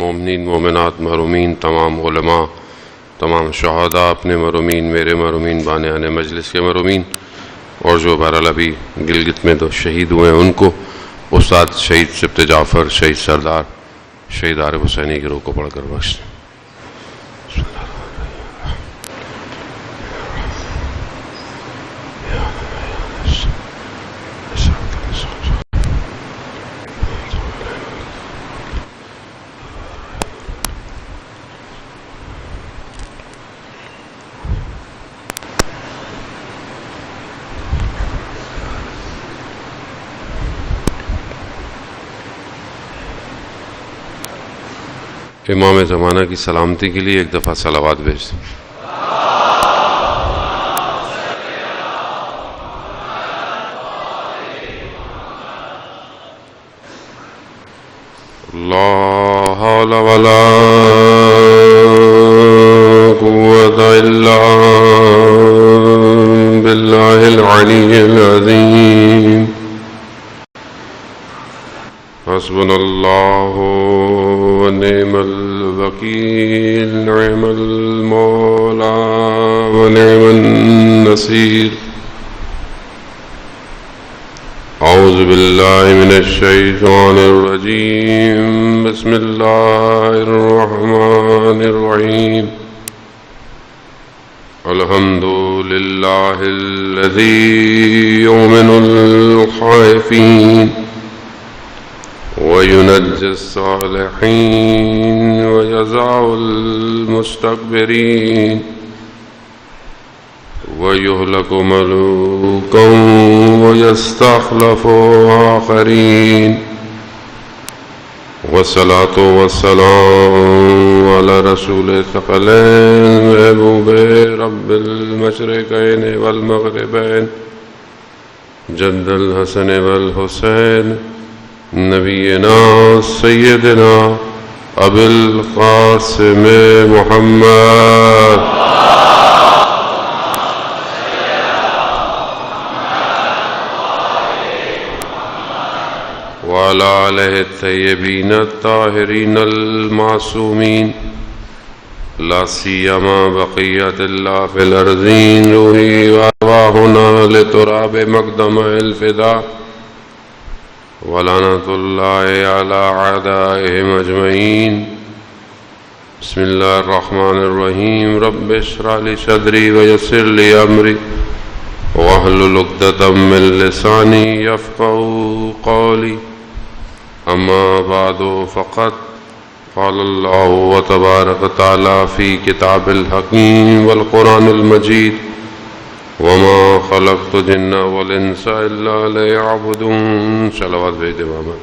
مومنین مومنات محرومین تمام علماء تمام شہداء اپنے محرومین میرے محرومین بانیان مجلس کے محرومین اور جو بہرحال ابھی گلگت میں تو شہید ہوئے ہیں ان کو استاد شہید سبت جعفر شہید سردار شہید عارف حسینی کی روح کو پڑھ کر بخش دیں. امام زمانہ کی سلامتی کے لیے ایک دفعہ صلوات بھیج دیں. لا حول ولا قوة الا باللہ العلی العظیم. حسبنا اللہ ونعم الوکیل نعم المولا ونعم النصیر. اعوذ باللہ من الشیطان الرجیم بسم اللہ الرحمن الرحیم. الحمد للہ الذی یؤمن الخائفین وينجي الصالحين ويجزع المستكبرين ويهلك ملوكا ويستخلف آخرين. والصلاة والسلام على رسول الثقلين محبوب رب المشرقين والمغربين جد الحسن والحسين نبینا سیدنا ابی القاسم محمد وعلى آلہ الطیبین الطاہرین المعصومین لا سیما بقیت اللہ فی الارضین روحی وارواحنا لتراب مقدم الفداء ولعنۃ اللہ علی اعدائہم اجمعین. بسم اللہ الرحمن الرحیم. رب اشرح لی صدری ویسر لی امری واحلل عقدۃ من لسانی یفقہوا قولی. اما بعد فقد قال اللہ تبارک وتعالی فی کتاب الحکیم والقرآن المجید وما خلقت الجن والانس الا ليعبدون. صلوات بھیج دے ماما.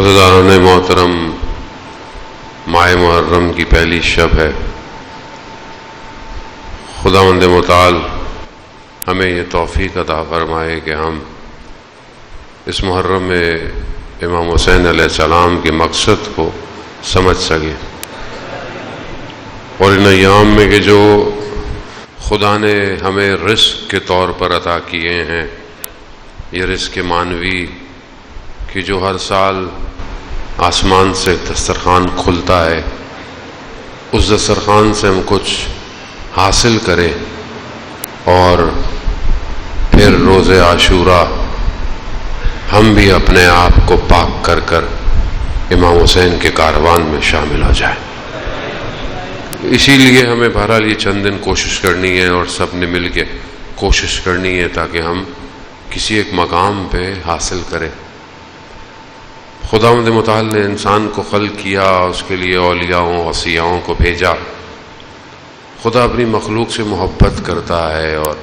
عزیزان محترم، ماہ محرم کی پہلی شب ہے. خداوند متعال ہمیں یہ توفیق عطا فرمائے کہ ہم اس محرم میں امام حسین علیہ السلام کے مقصد کو سمجھ سکے، اور ان ایام میں کہ جو خدا نے ہمیں رزق کے طور پر عطا کیے ہیں، یہ رزق معنوی کہ جو ہر سال آسمان سے دسترخوان کھلتا ہے، اس دسترخوان سے ہم کچھ حاصل کریں اور پھر روز عاشوراء ہم بھی اپنے آپ کو پاک کر کر امام حسین کے کاروان میں شامل ہو جائیں. اسی لیے ہمیں بہرحال یہ چند دن کوشش کرنی ہے اور سب نے مل کے کوشش کرنی ہے تاکہ ہم کسی ایک مقام پہ حاصل کریں. خداوند متعال نے انسان کو خلق کیا، اس کے لیے اولیاؤں وصیاؤں کو بھیجا. خدا اپنی مخلوق سے محبت کرتا ہے، اور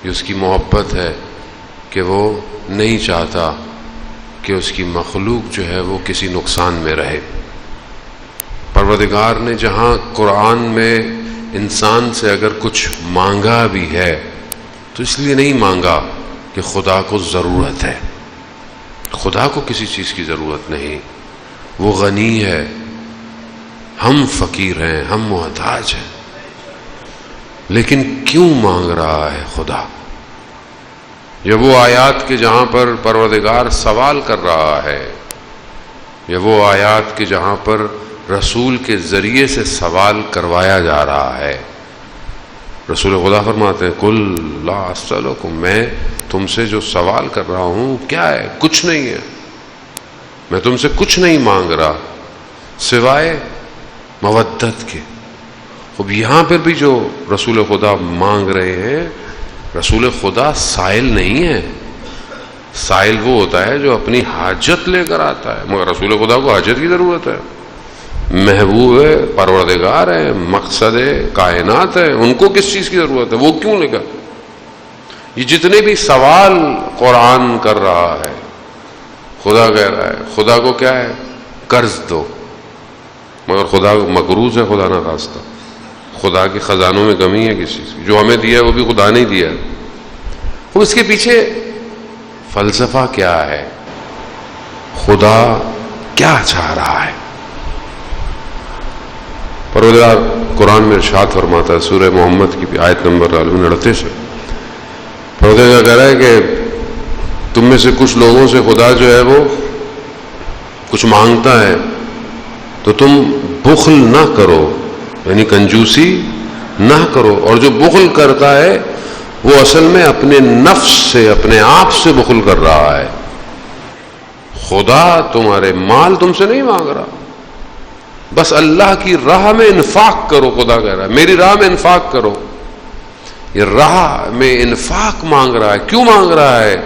یہ اس کی محبت ہے کہ وہ نہیں چاہتا کہ اس کی مخلوق جو ہے وہ کسی نقصان میں رہے. پروردگار نے جہاں قرآن میں انسان سے اگر کچھ مانگا بھی ہے تو اس لیے نہیں مانگا کہ خدا کو ضرورت ہے. خدا کو کسی چیز کی ضرورت نہیں، وہ غنی ہے، ہم فقیر ہیں، ہم محتاج ہیں. لیکن کیوں مانگ رہا ہے خدا؟ یہ وہ آیات کے جہاں پر پروردگار سوال کر رہا ہے، یہ وہ آیات کے جہاں پر رسول کے ذریعے سے سوال کروایا جا رہا ہے۔ رسول خدا فرماتے ہیں قل لا اسألکم، میں تم سے جو سوال کر رہا ہوں کیا ہے؟ کچھ نہیں ہے، میں تم سے کچھ نہیں مانگ رہا سوائے مودت کے۔ اب یہاں پر بھی جو رسول خدا مانگ رہے ہیں، رسول خدا سائل نہیں ہے۔ سائل وہ ہوتا ہے جو اپنی حاجت لے کر آتا ہے، مگر رسول خدا کو حاجت کی ضرورت ہے۔ محبوب ہے، پروردگار ہے، مقصد کائنات ہے، ان کو کس چیز کی ضرورت ہے؟ وہ کیوں لے کر؟ یہ جتنے بھی سوال قرآن کر رہا ہے، خدا کہہ رہا ہے، خدا کو کیا ہے؟ قرض دو، مگر خدا مقروض ہے، خدا نہ خواستہ۔ خدا کے خزانوں میں کمی ہے کسی چیز کی؟ جو ہمیں دیا ہے وہ بھی خدا نے دیا ہے۔ اب اس کے پیچھے فلسفہ کیا ہے؟ خدا کیا چاہ رہا ہے؟ پروردگار قرآن میں ارشاد فرماتا ہے سورہ محمد کی آیت نمبر 39 ہے، پروردگار کہہ رہا ہے کہ تم میں سے کچھ لوگوں سے خدا جو ہے وہ کچھ مانگتا ہے تو تم بخل نہ کرو، یعنی کنجوسی نہ کرو، اور جو بخل کرتا ہے وہ اصل میں اپنے نفس سے، اپنے آپ سے بخل کر رہا ہے۔ خدا تمہارے مال تم سے نہیں مانگ رہا، بس اللہ کی راہ میں انفاق کرو۔ خدا کہہ رہا ہے میری راہ میں انفاق کرو۔ یہ راہ میں انفاق مانگ رہا ہے۔ کیوں مانگ رہا ہے؟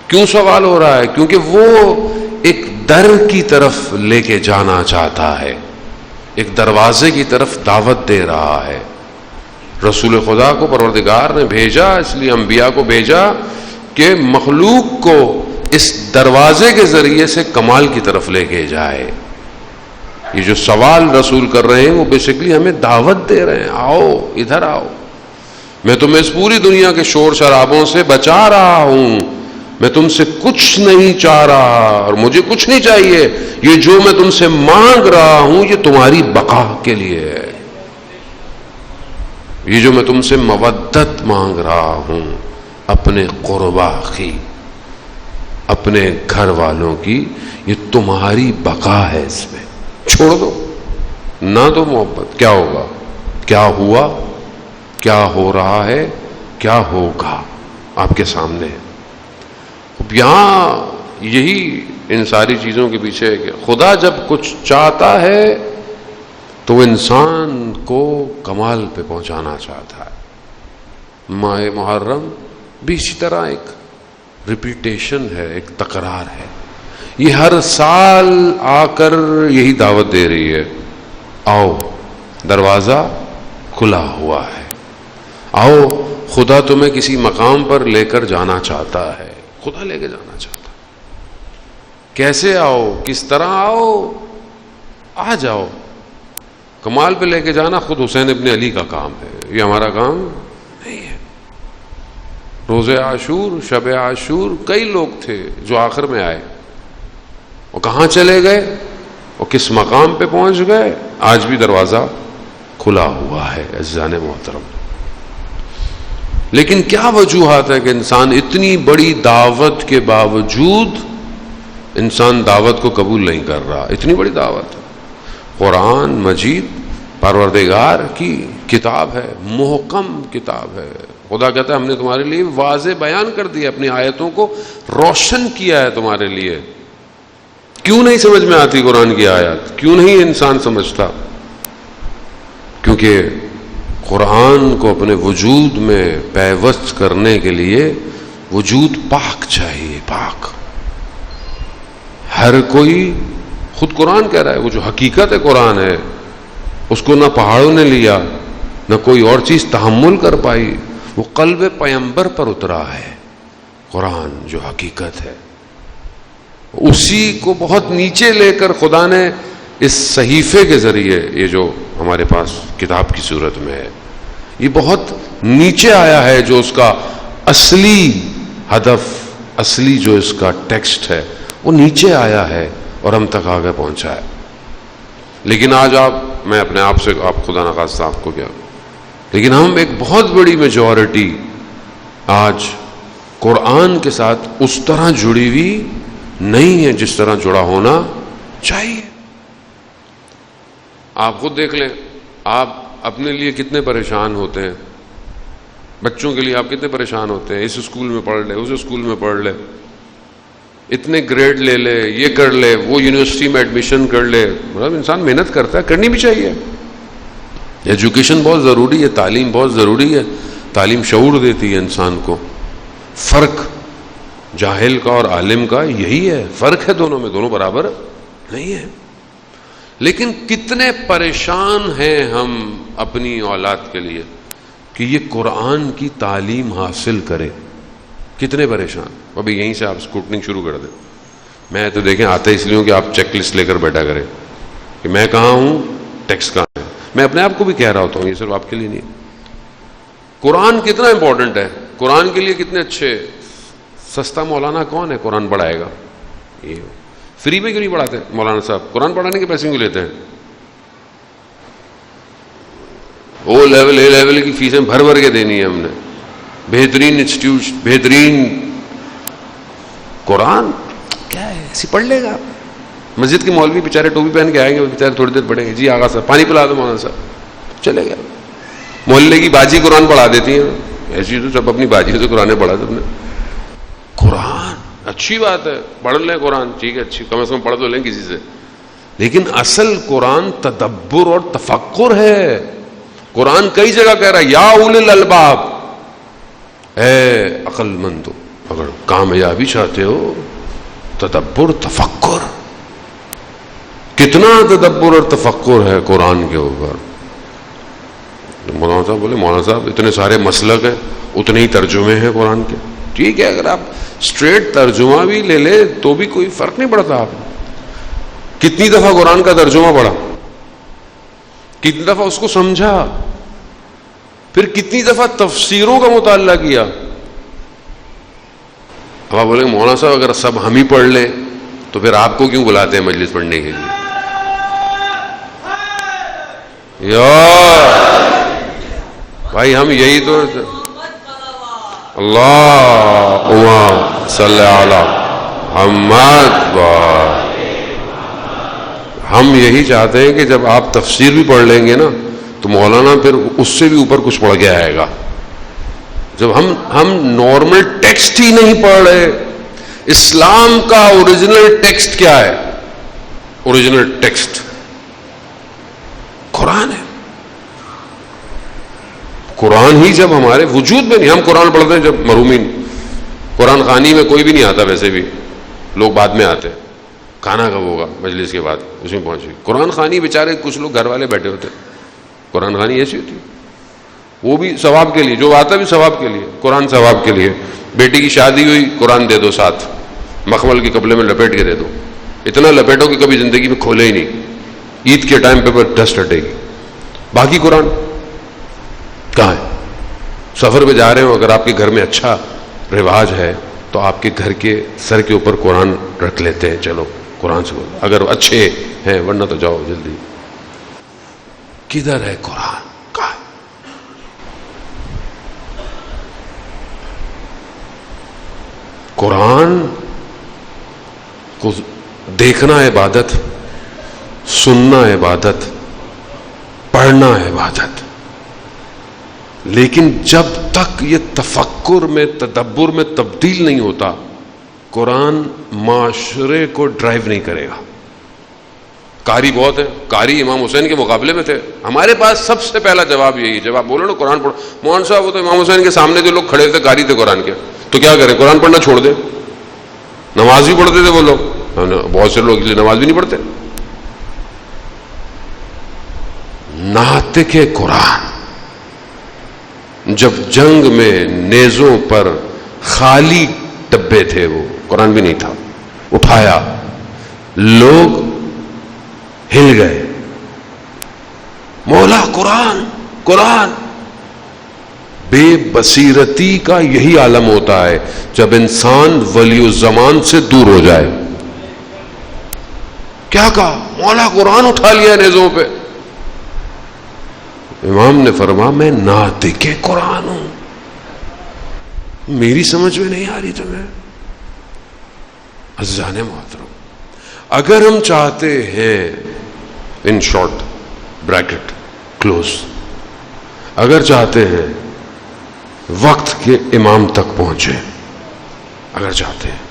کیوں سوال ہو رہا ہے؟ کیونکہ وہ ایک در کی طرف لے کے جانا چاہتا ہے، ایک دروازے کی طرف دعوت دے رہا ہے۔ رسول خدا کو پروردگار نے بھیجا، اس لیے انبیاء کو بھیجا کہ مخلوق کو اس دروازے کے ذریعے سے کمال کی طرف لے کے جائے۔ یہ جو سوال رسول کر رہے ہیں وہ بیسیکلی ہمیں دعوت دے رہے ہیں، آؤ ادھر آؤ، میں تمہیں اس پوری دنیا کے شور شرابوں سے بچا رہا ہوں، میں تم سے کچھ نہیں چاہ رہا اور مجھے کچھ نہیں چاہیے، یہ جو میں تم سے مانگ رہا ہوں یہ تمہاری بقا کے لیے ہے۔ یہ جو میں تم سے مودت مانگ رہا ہوں اپنے قربا کی، اپنے گھر والوں کی، یہ تمہاری بقا ہے، اس میں چھوڑ دو نہ دو محبت۔ کیا ہوگا؟ کیا ہوا؟ کیا ہو رہا ہے؟ کیا ہوگا؟ آپ کے سامنے ہے۔ یہاں یہی ان ساری چیزوں کے پیچھے ہے کہ خدا جب کچھ چاہتا ہے تو وہ انسان کو کمال پہ پہنچانا چاہتا ہے۔ ماہ محرم بھی اسی طرح ایک ریپیٹیشن ہے، ایک تکرار ہے۔ یہ ہر سال آ کر یہی دعوت دے رہی ہے، آؤ دروازہ کھلا ہوا ہے، آؤ خدا تمہیں کسی مقام پر لے کر جانا چاہتا ہے۔ خدا لے کے جانا چاہتا ہے۔ کیسے آؤ؟ کس طرح آؤ؟ آ جاؤ۔ کمال پہ لے کے جانا خود حسین ابن علی کا کام ہے، یہ ہمارا کام نہیں ہے۔ روز عاشور، شب عاشور، کئی لوگ تھے جو آخر میں آئے، وہ کہاں چلے گئے، وہ کس مقام پہ پہنچ گئے؟ آج بھی دروازہ کھلا ہوا ہے عزیزان محترم۔ لیکن کیا وجوہات ہے کہ انسان اتنی بڑی دعوت کے باوجود انسان دعوت کو قبول نہیں کر رہا؟ اتنی بڑی دعوت ہے، قرآن مجید پروردگار کی کتاب ہے، محکم کتاب ہے۔ خدا کہتا ہے ہم نے تمہارے لیے واضح بیان کر دیا، اپنی آیتوں کو روشن کیا ہے تمہارے لیے۔ کیوں نہیں سمجھ میں آتی قرآن کی آیات؟ کیوں نہیں انسان سمجھتا؟ کیونکہ قرآن کو اپنے وجود میں پیوست کرنے کے لیے وجود پاک چاہیے، پاک۔ ہر کوئی، خود قرآن کہہ رہا ہے، وہ جو حقیقت ہے قرآن ہے، اس کو نہ پہاڑوں نے لیا نہ کوئی اور چیز تحمل کر پائی، وہ قلب پیمبر پر اترا ہے۔ قرآن جو حقیقت ہے اسی کو بہت نیچے لے کر خدا نے اس صحیفے کے ذریعے، یہ جو ہمارے پاس کتاب کی صورت میں ہے، یہ بہت نیچے آیا ہے، جو اس کا اصلی ہدف، اصلی جو اس کا ٹیکسٹ ہے وہ نیچے آیا ہے اور ہم تک آگے پہنچا ہے۔ لیکن آج میں اپنے آپ سے، آپ خدا نخواستہ آپ کو کیا لیکن ہم ایک بہت بڑی میجورٹی آج قرآن کے ساتھ اس طرح جڑی ہوئی نہیں ہے جس طرح جڑا ہونا چاہیے. آپ خود دیکھ لیں، آپ اپنے لیے کتنے پریشان ہوتے ہیں، بچوں کے لیے آپ کتنے پریشان ہوتے ہیں، اس اسکول میں پڑھ لے، اس اسکول میں پڑھ لے، اتنے گریڈ لے لے، یہ کر لے، وہ یونیورسٹی میں ایڈمیشن کر لے. مطلب انسان محنت کرتا ہے، کرنی بھی چاہیے. ایجوکیشن بہت ضروری ہے، تعلیم بہت ضروری ہے. تعلیم شعور دیتی ہے انسان کو. فرق جاہل کا اور عالم کا یہی ہے، فرق ہے دونوں میں، دونوں برابر نہیں ہے. لیکن کتنے پریشان ہیں ہم اپنی اولاد کے لیے کہ یہ قرآن کی تعلیم حاصل کرے. کتنے پریشان. ابھی یہیں سے آپ اسکوٹنگ شروع کر دیں. میں تو دیکھیں آتا اس لیے ہوں کہ آپ چیک لسٹ لے کر بیٹھا کریں کہ میں کہاں ہوں، ٹیکس کہاں ہے. میں اپنے آپ کو بھی کہہ رہا ہوتا ہوں، یہ صرف آپ کے لیے نہیں. قرآن کتنا امپورٹنٹ ہے، قرآن کے لیے کتنے اچھے. سستا مولانا کون ہے قرآن پڑھائے گا؟ یہ فری میں کیوں نہیں پڑھاتے مولانا صاحب؟ قرآن پڑھانے کے پیسے کیوں لیتے ہیں؟ او لیول اے لیول کی فیسیں بھر بھر کے دینی ہے ہم نے. بہترین انسٹیٹیوٹ، بہترین. قرآن کیا ہے، ایسی پڑھ لے گا. مسجد کے مولوی بیچارے ٹوپی پہن کے آئیں گے، بیچارے تھوڑی دیر پڑھیں گے، جی آغا صاحب پانی پلا دو مولانا صاحب، چلے گیا. محلے کی باجی قرآن پڑھا دیتی ہیں. ایسی تو سب اپنی باجی سے قرآن پڑھا سب نے. قرآن اچھی بات ہے، پڑھ لیں قرآن، ٹھیک ہے، اچھی، کم از کم پڑھ تو لیں کسی سے. لیکن اصل قرآن تدبر اور تفکر ہے. قرآن کئی جگہ کہہ رہا ہے یا اولی الالباب، اے عقل مندو، اگر کامیابی چاہتے ہو تدبر تفکر. کتنا تدبر اور تفکر ہے قرآن کے اوپر. مولانا صاحب بولے مولانا صاحب اتنے سارے مسلک ہیں، اتنے ہی ترجمے ہیں قرآن کے. ٹھیک ہے، اگر آپ اسٹریٹ ترجمہ بھی لے لے تو بھی کوئی فرق نہیں پڑتا. آپ کتنی دفعہ قرآن کا ترجمہ پڑھا، کتنی دفعہ اس کو سمجھا، پھر کتنی دفعہ تفسیروں کا مطالعہ کیا. اب آپ بولیں مولانا صاحب اگر سب ہم ہی پڑھ لیں تو پھر آپ کو کیوں بلاتے ہیں مجلس پڑھنے کے لیے؟ بھائی ہم یہی تو اللہم صلی علی محمد، ہم یہی چاہتے ہیں کہ جب آپ تفسیر بھی پڑھ لیں گے نا تو مولانا پھر اس سے بھی اوپر کچھ پڑھ کے آئے گا. جب ہم نارمل ٹیکسٹ ہی نہیں پڑھ رہے. اسلام کا اوریجنل ٹیکسٹ کیا ہے؟ اوریجنل ٹیکسٹ قرآن ہے. قرآن ہی جب ہمارے وجود میں نہیں، ہم قرآن پڑھتے ہیں جب مرحومین، قرآن خوانی میں کوئی بھی نہیں آتا، ویسے بھی لوگ بعد میں آتے ہیں. کھانا کب ہوگا؟ مجلس کے بعد، اس میں پہنچے. قرآن خوانی بیچارے کچھ لوگ گھر والے بیٹھے ہوتے. قرآن خوانی ایسی ہوتی، وہ بھی ثواب کے لیے، جو آتا بھی ثواب کے لیے. قرآن ثواب کے لیے. بیٹی کی شادی ہوئی، قرآن دے دو ساتھ، مخمل کے کپڑے میں لپیٹ کے دے دو. اتنا لپیٹو کہ کبھی زندگی میں کھولے ہی نہیں. عید کے ٹائم پہ ڈسٹ ہٹے گی. باقی قرآن کہاں ہے؟ سفر پہ جا رہے ہو، اگر آپ کے گھر میں اچھا رواج ہے تو آپ کے گھر کے سر کے اوپر قرآن رکھ لیتے ہیں، چلو قرآن سے بولو اگر اچھے ہیں، ورنہ تو جاؤ جلدی. کدھر ہے قرآن؟ کہاں ہے؟ قرآن کو دیکھنا عبادت، سننا عبادت، پڑھنا عبادت. لیکن جب تک یہ تفکر میں، تدبر میں تبدیل نہیں ہوتا، قرآن معاشرے کو ڈرائیو نہیں کرے گا. قاری بہت ہے، قاری امام حسین کے مقابلے میں تھے. ہمارے پاس سب سے پہلا جواب یہی ہے، جب آپ بولو نا قرآن پڑھو، مولانا صاحب وہ تو امام حسین کے سامنے جو لوگ کھڑے تھے قاری تھے قرآن کے، تو کیا کریں؟ قرآن پڑھنا چھوڑ دیں؟ نماز بھی پڑھتے تھے وہ لوگ. بہت سے لوگ اس لیے نماز بھی نہیں پڑھتے. ناطق قرآن جب جنگ میں نیزوں پر خالی ڈبے تھے، وہ قرآن بھی نہیں تھا، اٹھایا، لوگ ہل گئے. مولا قرآن قرآن. بے بصیرتی کا یہی عالم ہوتا ہے جب انسان ولی الزمان سے دور ہو جائے. کیا کہا؟ مولا قرآن اٹھا لیا نیزوں پہ. امام نے فرمایا میں ناطق قرآن ہوں، میری سمجھ میں نہیں آ رہی تمہیں؟ عزیزان محترم، اگر ہم چاہتے ہیں، ان شارٹ بریکٹ کلوز، اگر چاہتے ہیں وقت کے امام تک پہنچے، اگر چاہتے ہیں،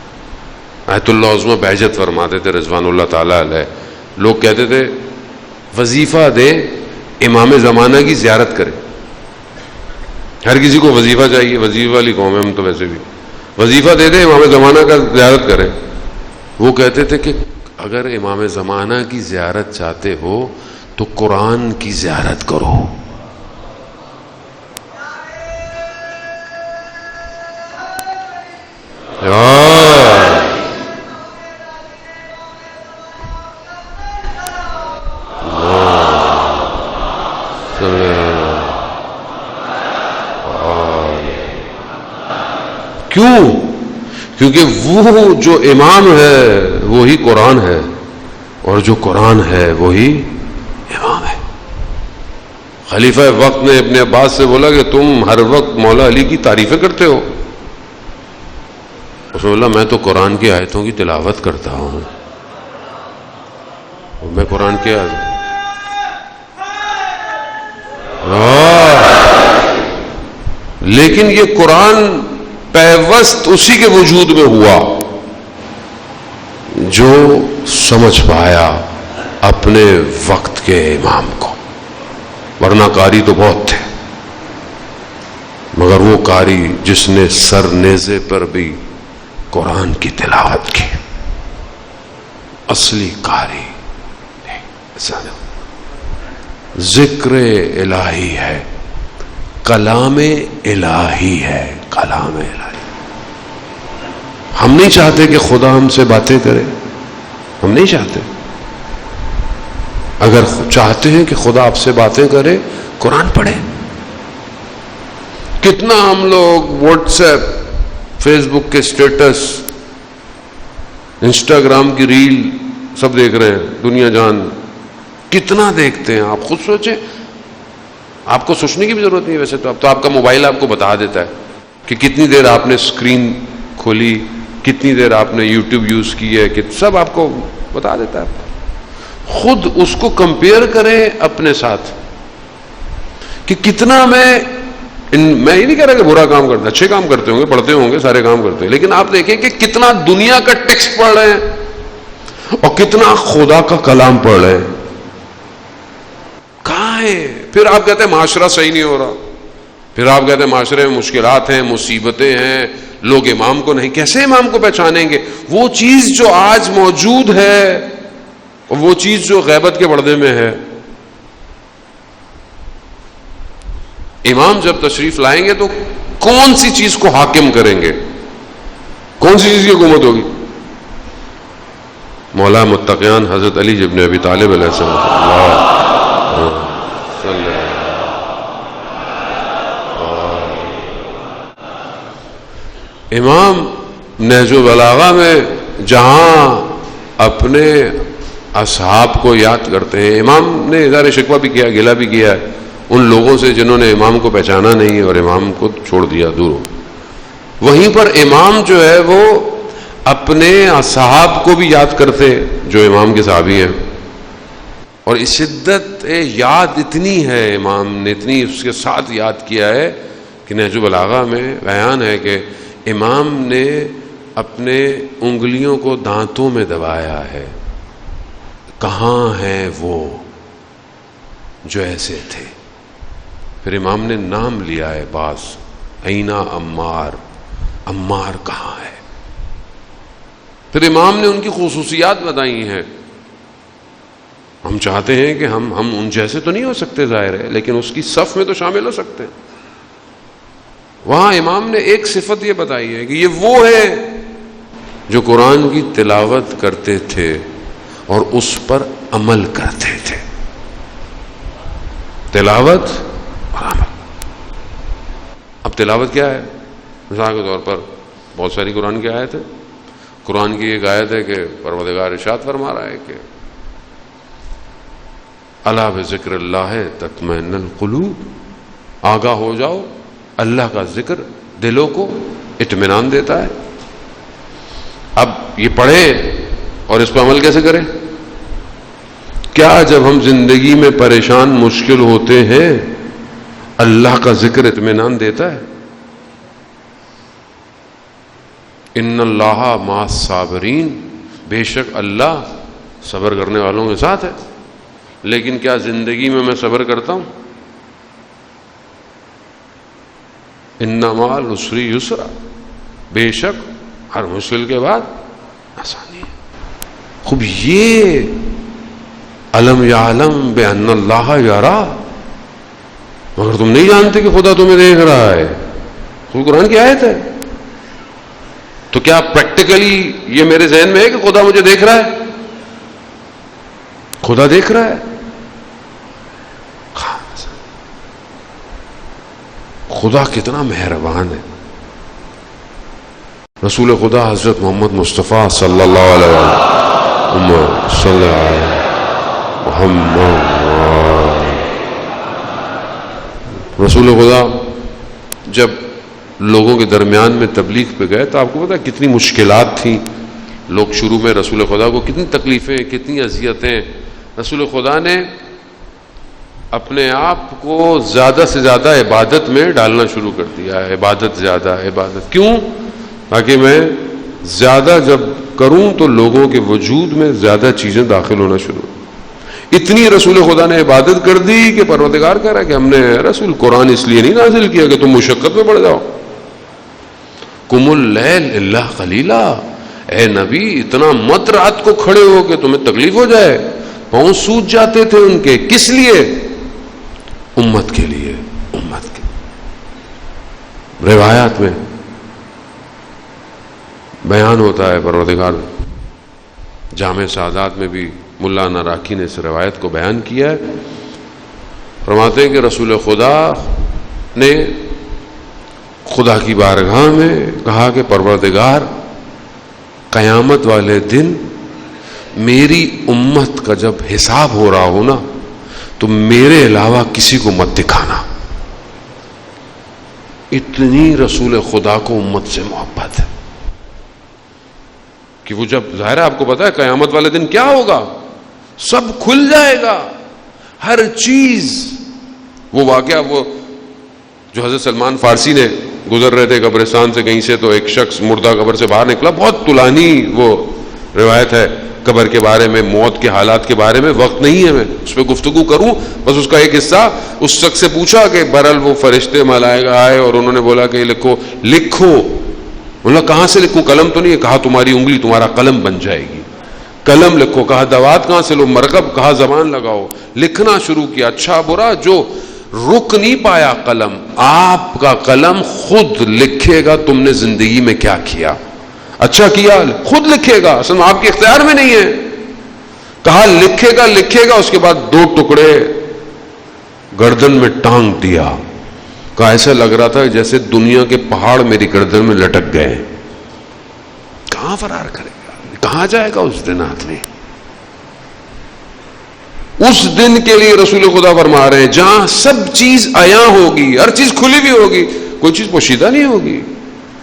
آیت اللہ عظمہ بہجت فرماتے تھے رضوان اللہ تعالی علیہ، لوگ کہتے تھے وظیفہ دے امام زمانہ کی زیارت کرے. ہر کسی کو وظیفہ چاہیے، وظیفہ والی قوم ہے ہم تو، ویسے بھی وظیفہ دے دے امام زمانہ کا زیارت کرے. وہ کہتے تھے کہ اگر امام زمانہ کی زیارت چاہتے ہو تو قرآن کی زیارت کرو. کیوں؟ کیونکہ وہ جو امام ہے وہی قرآن ہے، اور جو قرآن ہے وہی امام ہے. خلیفہ وقت نے ابن عباس سے بولا کہ تم ہر وقت مولا علی کی تعریفیں کرتے ہو. اس نے بولا میں تو قرآن کی آیتوں کی تلاوت کرتا ہوں، میں قرآن کے لیکن یہ قرآن پیوست اسی کے وجود میں ہوا جو سمجھ پایا اپنے وقت کے امام کو. ورنہ قاری تو بہت تھے، مگر وہ قاری جس نے سر نیزے پر بھی قرآن کی تلاوت کی، اصلی قاری ذکر الہی ہے، کلام الہی ہے، کلام الہی. ہم نہیں چاہتے کہ خدا ہم سے باتیں کرے، ہم نہیں چاہتے. اگر چاہتے ہیں کہ خدا آپ سے باتیں کرے، قرآن پڑھیں. کتنا ہم لوگ واٹس ایپ، فیس بک کے اسٹیٹس، انسٹاگرام کی ریل سب دیکھ رہے ہیں، دنیا جان کتنا دیکھتے ہیں. آپ خود سوچیں، آپ کو سوچنے کی بھی ضرورت نہیں. ویسے تو اب تو آپ کا موبائل آپ کو بتا دیتا ہے کہ کتنی دیر آپ نے اسکرین کھولی، کتنی دیر آپ نے یوٹیوب یوز کی ہے، کہ سب آپ کو بتا دیتا ہے. خود اس کو کمپیئر کریں اپنے ساتھ کہ کتنا میں یہ نہیں کہہ رہا کہ برا کام کرتا، اچھے کام کرتے ہوں گے، پڑھتے ہوں گے، سارے کام کرتے ہیں، لیکن آپ دیکھیں کہ کتنا دنیا کا ٹیکسٹ پڑھ رہے ہیں اور کتنا خدا کا کلام پڑھ رہے ہیں. کہاں ہے؟ پھر آپ کہتے ہیں معاشرہ صحیح نہیں ہو رہا، پھر آپ کہتے ہیں معاشرے میں مشکلات ہیں، مصیبتیں ہیں، لوگ امام کو نہیں. کیسے امام کو پہچانیں گے؟ وہ چیز جو آج موجود ہے اور وہ چیز جو غیبت کے پردے میں ہے. امام جب تشریف لائیں گے تو کون سی چیز کو حاکم کریں گے؟ کون سی چیز کی حکومت ہوگی؟ مولا متقیان حضرت علی ابن ابی طالب علیہ السلام. امام نہج البلاغہ میں جہاں اپنے اصحاب کو یاد کرتے ہیں، امام نے اظہار شکوہ بھی کیا، گلہ بھی کیا ہے ان لوگوں سے جنہوں نے امام کو پہچانا نہیں اور امام کو چھوڑ دیا دور. وہیں پر امام جو ہے وہ اپنے اصحاب کو بھی یاد کرتے جو امام کے صحابی ہیں. اور اس شدت یاد اتنی ہے، امام نے اتنی اس کے ساتھ یاد کیا ہے کہ نہج البلاغہ میں بیان ہے کہ امام نے اپنے انگلیوں کو دانتوں میں دبایا ہے. کہاں ہیں وہ جو ایسے تھے؟ پھر امام نے نام لیا ہے بعض، اینا عمار، عمار کہاں ہے؟ پھر امام نے ان کی خصوصیات بتائی ہیں. ہم چاہتے ہیں کہ ہم ان جیسے تو نہیں ہو سکتے ظاہر ہے، لیکن اس کی صف میں تو شامل ہو سکتے ہیں. وہاں امام نے ایک صفت یہ بتائی ہے کہ یہ وہ ہے جو قرآن کی تلاوت کرتے تھے اور اس پر عمل کرتے تھے. تلاوت اور عمل. اب تلاوت کیا ہے؟ مثال کے طور پر بہت ساری قرآن کی آیت ہے. قرآن کی ایک آیت ہے کہ پروردگار ارشاد فرما رہا ہے کہ الا بذکر اللہ تطمئن القلوب، آگاہ ہو جاؤ، اللہ کا ذکر دلوں کو اطمینان دیتا ہے۔ اب یہ پڑھیں اور اس پہ عمل کیسے کریں؟ کیا جب ہم زندگی میں پریشان مشکل ہوتے ہیں اللہ کا ذکر اطمینان دیتا ہے؟ ان اللہ مع الصابرین، بے شک اللہ صبر کرنے والوں کے ساتھ ہے۔ لیکن کیا زندگی میں صبر کرتا ہوں؟ ان مع العسر یسرا، بے شک ہر مشکل کے بعد آسانی ہے۔ خوب یہ الم یعلم بان اللہ یرا، مگر تم نہیں جانتے کہ خدا تمہیں دیکھ رہا ہے۔ خود قرآن کی آیت ہے۔ تو کیا پریکٹیکلی یہ میرے ذہن میں ہے کہ خدا مجھے دیکھ رہا ہے؟ خدا دیکھ رہا ہے۔ خدا کتنا مہربان ہے۔ رسول خدا حضرت محمد مصطفیٰ صلی اللہ علیہ وسلم صلی اللہ علیہ محمد، رسول خدا جب لوگوں کے درمیان میں تبلیغ پہ گئے تو آپ کو پتا کتنی مشکلات تھیں۔ لوگ شروع میں رسول خدا کو کتنی تکلیفیں، کتنی اذیتیں۔ رسول خدا نے اپنے آپ کو زیادہ سے زیادہ عبادت میں ڈالنا شروع کر دیا ہے۔ عبادت، زیادہ عبادت، کیوں؟ تاکہ میں زیادہ جب کروں تو لوگوں کے وجود میں زیادہ چیزیں داخل ہونا شروع۔ اتنی رسول خدا نے عبادت کر دی کہ پروردگار کہہ رہا ہے کہ ہم نے رسول قرآن اس لیے نہیں نازل کیا کہ تم مشقت میں پڑ جاؤ۔ قم اللیل الا قلیلا، اے نبی اتنا مت رات کو کھڑے ہو کہ تمہیں تکلیف ہو جائے۔ پاؤں سوج جاتے تھے ان کے، کس لیے؟ امت کے لیے، امت کے۔ روایات میں بیان ہوتا ہے، پروردگار جامع سعادات میں بھی ملا ناراکی نے اس روایت کو بیان کیا ہے۔ فرماتے ہیں کہ رسول خدا نے خدا کی بارگاہ میں کہا کہ پروردگار قیامت والے دن میری امت کا جب حساب ہو رہا ہو نا تو میرے علاوہ کسی کو مت دکھانا۔ اتنی رسول خدا کو امت سے محبت ہے کہ وہ جب، ظاہر ہے آپ کو پتا ہے قیامت والے دن کیا ہوگا، سب کھل جائے گا، ہر چیز۔ وہ واقعہ وہ جو حضرت سلمان فارسی نے گزر رہے تھے قبرستان سے کہیں سے، تو ایک شخص مردہ قبر سے باہر نکلا، بہت طولانی وہ روایت ہے قبر کے بارے میں، موت کے حالات کے بارے میں، وقت نہیں ہے میں اس پہ گفتگو کروں، بس اس کا ایک حصہ۔ اس شخص سے پوچھا کہ بہرحال وہ فرشتے ملائکہ آئے اور انہوں نے بولا کہ لکھو، لکھو۔ بولا کہاں سے لکھوں؟ قلم تو نہیں ہے؟ کہا تمہاری انگلی تمہارا قلم بن جائے گی، قلم لکھو۔ کہا دوات کہاں سے لو؟ مرکب۔ کہا زبان لگاؤ۔ لکھنا شروع کیا، اچھا برا جو رک نہیں پایا قلم، آپ کا قلم خود لکھے گا تم نے زندگی میں کیا کیا، اچھا کیا خود لکھے گا، اصل آپ کے اختیار میں نہیں ہے۔ کہا لکھے گا، لکھے گا۔ اس کے بعد 2 ٹکڑے گردن میں ٹانگ دیا۔ کہا ایسا لگ رہا تھا جیسے دنیا کے پہاڑ میری گردن میں لٹک گئے۔ کہاں فرار کرے گا، کہاں جائے گا اس دن آدمی؟ اس دن کے لیے رسول خدا فرما رہے ہیں جہاں سب چیز عیاں ہوگی، ہر چیز کھلی بھی ہوگی، کوئی چیز پوشیدہ نہیں ہوگی۔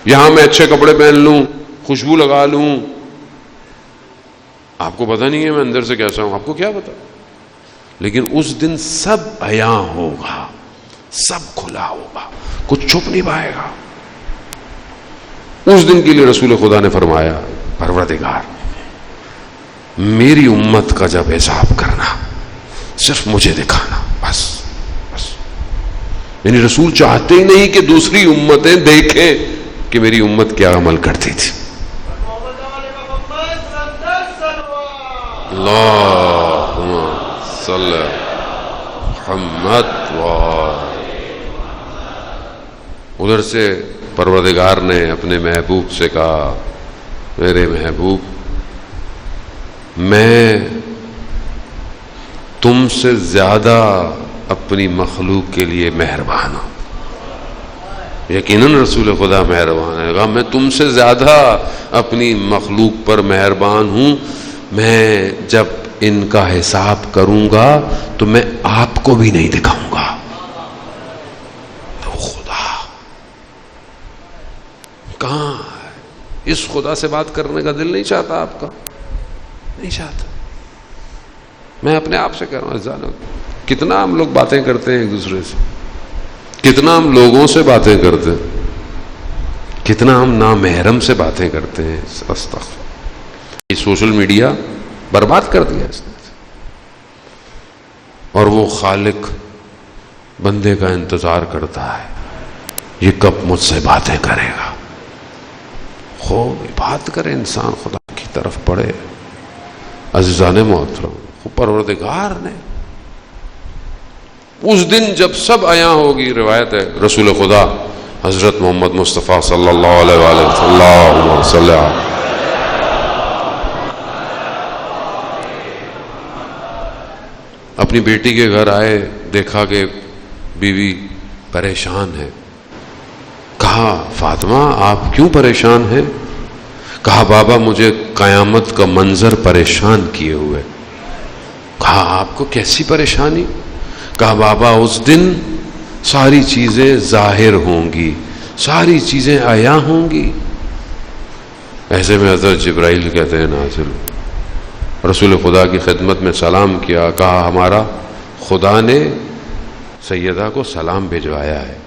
یہاں میں اچھے کپڑے پہن لوں، خوشبو لگا لوں، آپ کو پتہ نہیں ہے میں اندر سے کیسا ہوں، آپ کو کیا پتا؟ لیکن اس دن سب عیاں ہوگا، سب کھلا ہوگا، کچھ چھپ نہیں پائے گا۔ اس دن کے لیے رسول خدا نے فرمایا پروردگار میری امت کا جب حساب کرنا صرف مجھے دکھانا، بس بس۔ یعنی رسول چاہتے ہی نہیں کہ دوسری امتیں دیکھیں کہ میری امت کیا عمل کرتی تھی۔ اللہم صلی محمد ادھر سے پروردگار نے اپنے محبوب سے کہا میرے محبوب میں تم سے زیادہ اپنی مخلوق کے لیے مہربان ہوں۔ یقیناً رسول خدا مہربان ہے، میں تم سے زیادہ اپنی مخلوق پر مہربان ہوں۔ میں جب ان کا حساب کروں گا تو میں آپ کو بھی نہیں دکھاؤں گا. تو خدا کہاں ہے؟ اس خدا سے بات کرنے کا دل نہیں چاہتا آپ کا؟ نہیں چاہتا. میں اپنے آپ سے کہہ رہا ہوں جانو کتنا ہم لوگ باتیں کرتے ہیں ایک دوسرے سے، کتنا ہم لوگوں سے باتیں کرتے ہیں، کتنا ہم نامحرم سے باتیں کرتے ہیں. استغفر. یہ سوشل میڈیا برباد کر دیا اس نے. اور وہ خالق بندے کا انتظار کرتا ہے، یہ کب مجھ سے باتیں کرے گا. خوب بات کرے انسان، خدا کی طرف پڑھے. عزیزان محترم، پروردگار نے اس دن جب سب عیاں ہوگی، روایت ہے رسول خدا حضرت محمد مصطفیٰ صلی اللہ علیہ وسلم اپنی بیٹی کے گھر آئے، دیکھا کہ بیوی پریشان ہے. کہا فاطمہ آپ کیوں پریشان ہیں؟ کہا بابا مجھے قیامت کا منظر پریشان کیے ہوئے. کہا آپ کو کیسی پریشانی؟ کہا بابا اس دن ساری چیزیں ظاہر ہوں گی، ساری چیزیں عیاں ہوں گی. ایسے میں حضرت جبرائیل کہتے ہیں نازل، رسول خدا کی خدمت میں سلام کیا. کہا ہمارا خدا نے سیدہ کو سلام بھجوایا ہے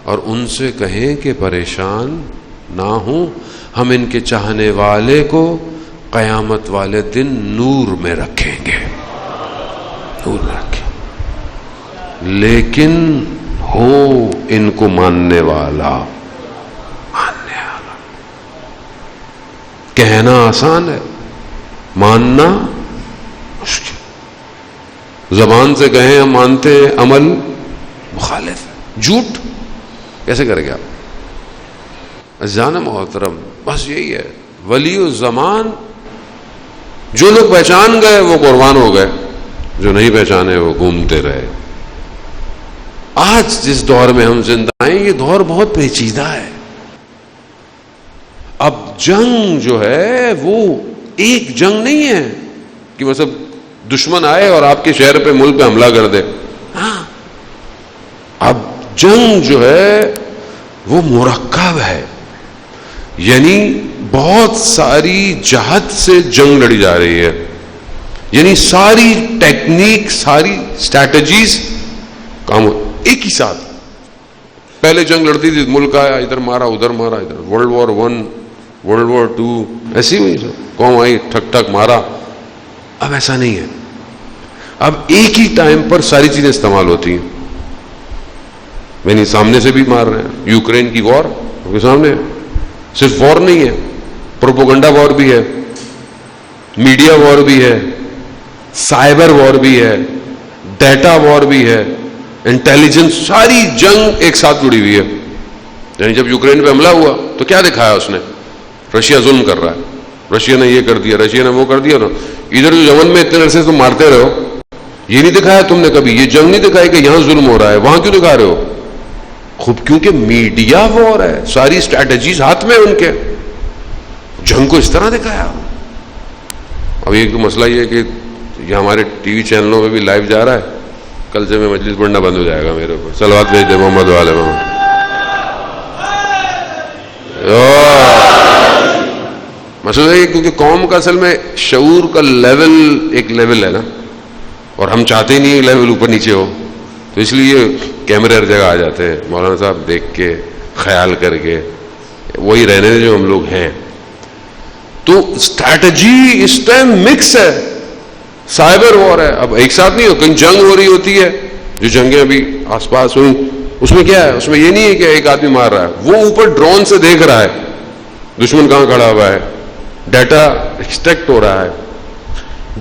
اور ان سے کہیں کہ پریشان نہ ہوں، ہم ان کے چاہنے والے کو قیامت والے دن نور میں رکھیں گے. نور میں رکھیں، لیکن ہو ان کو ماننے والا. کہنا آسان ہے، ماننا مشکل. زبان سے کہیں ہم مانتے ہیں، عمل مخالف ہے. جھوٹ کیسے کریں گے آپ؟ جانا محترم بس یہی ہے. ولی الزمان جو لوگ پہچان گئے وہ قربان ہو گئے، جو نہیں پہچانے وہ گھومتے رہے. آج جس دور میں ہم زندہ ہیں یہ دور بہت پیچیدہ ہے. اب جنگ جو ہے وہ ایک جنگ نہیں ہے کہ مطلب دشمن آئے اور آپ کے شہر پہ ملک پہ حملہ کر دے. ہاں اب جنگ جو ہے وہ مرکب ہے، یعنی بہت ساری جہت سے جنگ لڑی جا رہی ہے. یعنی ساری ٹیکنیک، ساری اسٹریٹجیز کام ایک ہی ساتھ. پہلے جنگ لڑتی تھی، ملک آیا ادھر مارا ادھر مارا، ادھر ورلڈ وار 1 ورلڈ وار 2 ایسی ہوئی، قوم آئی ٹھک ٹھک مارا. اب ایسا نہیں ہے، اب ایک ہی ٹائم پر ساری چیزیں استعمال ہوتی ہیں. یعنی سامنے سے بھی مار رہے ہیں. یوکرین کی وار ان کے سامنے، صرف وار نہیں ہے، پروپوگنڈا وار بھی ہے، میڈیا وار بھی ہے، سائبر وار بھی ہے، ڈیٹا وار بھی ہے، انٹیلیجنس. ساری جنگ ایک ساتھ جڑی ہوئی ہے. یعنی جب یوکرین پہ حملہ ہوا تو کیا دکھایا اس نے؟ رشیا ظلم کر رہا ہے، رشیا نے یہ کر دیا، رشیا نے وہ کر دیا. نا ادھر جو یمن میں اتنے عرصے تم مارتے رہے ہو، یہ نہیں دکھایا تم نے کبھی، یہ جنگ نہیں دکھائی کہ یہاں ظلم ہو رہا ہے، وہاں کیوں دکھا رہے ہو؟ خوب کیونکہ میڈیا وار ہے، ساری اسٹریٹجیز ہاتھ میں ان کے. جنگ کو اس طرح دکھایا. اب ایک تو مسئلہ یہ ہے کہ یہ ہمارے ٹی وی چینلوں پہ بھی لائیو جا رہا ہے. کل سے میں مجلس پڑھنا بند ہو جائے گا میرے اوپر. صلوات بھیج دے محمد والے محمد. مسئلہ یہ کیونکہ قوم کا اصل میں شعور کا لیول ایک لیول ہے نا، اور ہم چاہتے ہی نہیں لیول اوپر نیچے ہو، تو اس لیے کیمرے ہر جگہ آ جاتے ہیں. مولانا صاحب دیکھ کے خیال کر کے وہی رہنے جو ہم لوگ ہیں. تو اسٹریٹجی اس ٹائم مکس ہے، سائبر وار ہے. اب ایک ساتھ نہیں ہو، کہیں جنگ ہو رہی ہوتی ہے، جو جنگیں ابھی آس پاس ہوئی اس میں کیا ہے؟ اس میں یہ نہیں ہے کہ ایک آدمی مار رہا ہے، وہ اوپر ڈرون سے دیکھ رہا ہے دشمن کہاں کھڑا ہوا ہے، ڈیٹا ایکسٹریکٹ ہو رہا ہے.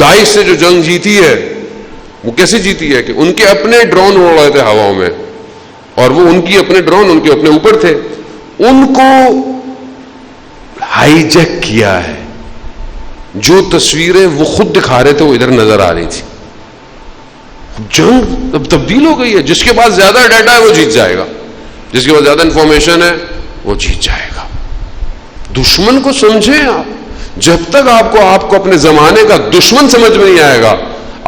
داعش سے جو جنگ جیتی ہے وہ کیسے جیتی ہے کہ ان کے اپنے ڈرون اڑ رہے تھے ہواؤں میں، اور وہ ان کی اپنے ڈرون ان کے اپنے اوپر تھے، ان کو ہائی جیک کیا ہے. جو تصویریں وہ خود دکھا رہے تھے وہ ادھر نظر آ رہی تھی. جنگ اب تبدیل ہو گئی ہے. جس کے پاس زیادہ ڈیٹا ہے وہ جیت جائے گا، جس کے پاس زیادہ انفارمیشن ہے وہ جیت جائے گا. دشمن کو سمجھیں آپ. جب تک آپ کو اپنے زمانے کا دشمن سمجھ میں نہیں آئے گا،